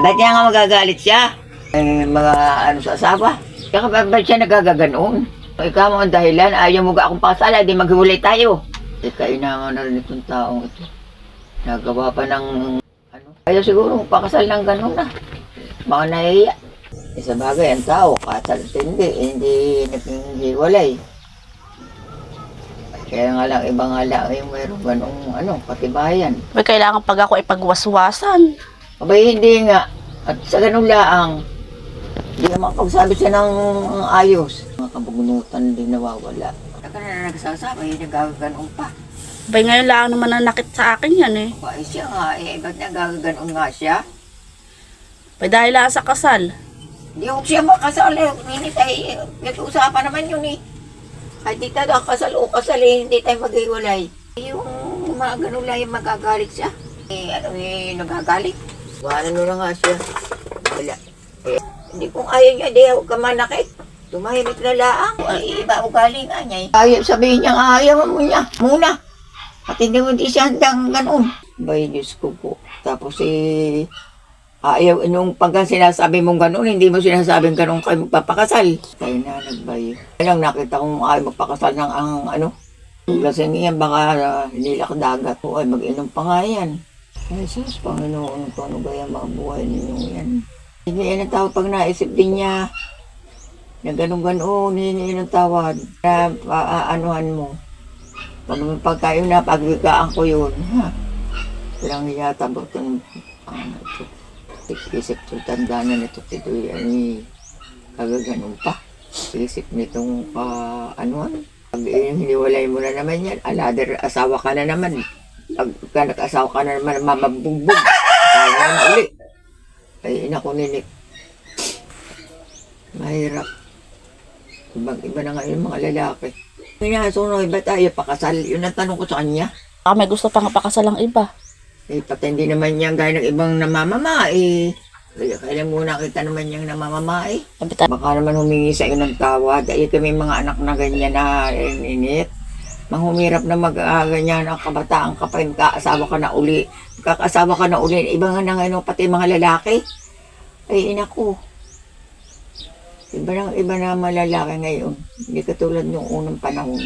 Ba't niya nga magagalit siya? Mga ano sa asawa. Kaya ba't siya nagaganoon? Ikaw mo ang dahilan, ayaw mo ga akong pakasala, di maghiwalay tayo. Kainangan na rin itong taong ito. Nagawa pa ng ano. Ayaw siguro pakasal ng gano'n na. Baka nahihiya. Sa bagay, ang tao, kasal hindi naghiwalay. Kaya nga lang, iba nga lang yung mayroong ganong katibayan. May kailangan pag ako ipagwaswasan. Abay, hindi nga. At sa ganun laang, hindi naman pagsabi siya ng ayos. Mga kabugunutan din nawawala. Saka na nagsasabi, nagaganoon pa. Abay, ngayon lang naman nanakit sa akin yan eh. Abay siya nga, ba't nagaganoon nga siya? Abay, dahil lang sa kasal. Hindi ko siya makasal eh. Hindi tayo, nag-uusapan naman yun eh. Kahit di tayo kasal o kasal eh, hindi tayo maghiwalay. Yung mga ganun lang yung magagalit siya. Nagagalit. Wala na nga siya. Wala. Hindi kung ayaw niya, di huwag ka manakit. Tumahimik na laang. Iba ugali nga niya eh. Ayaw sabihin niya, ayaw mo niya. Muna. At hindi siya handang ganun. Bay, Diyos ko po. Tapos ayaw, nung pagka sinasabi mong ganun, hindi mo sinasabing ganun kayo magpapakasal. Tayo na nagbayo. Kaya lang nakita kong ayaw magpakasal ng ang kasi ngayon baka nilak dagat po ay mag-inom pa nga yan. Ay sus, Panginoon, kung ano ba yung mga buhay ninyo yan. Hindi yan ang tawad pag naisip din niya na ganun-ganun, hindi yan ang tawad na anuhan mo. Pag kayo na, pagwikaan ko yun, ha? Walang hiyatabot ng ito. Isip ito, tanda na nito, ito yan, kagaganon pa. Isip nitong anuhan. Pag hiniwalay mo na naman yan, another asawa ka na naman. Pag nag-asawa ka na naman, mamabugbog. Kaya na uli. Ay, inaku ninik. Mahirap. Ibang-iba na nga yung mga lalaki. Minasunod, ba't tayo pakasal? Yun ang tanong ko sa kanya. May gusto pang pakasal ang iba. Pati hindi naman niya gaya ng ibang namamamae. Kaya muna kita naman niyang namamamae. Baka naman humingi sa iyo ng tawad. Ay kami mga anak na ganyan na init. Manghumirap na ganyan ang kabataan ka pa, kaasawa ka na uli. Kakasawa ka na uli. Iba nga na ngayon, pati mga lalaki. Ay inaku. Iba na malalaki ngayon. Hindi katulad ng unang panahon.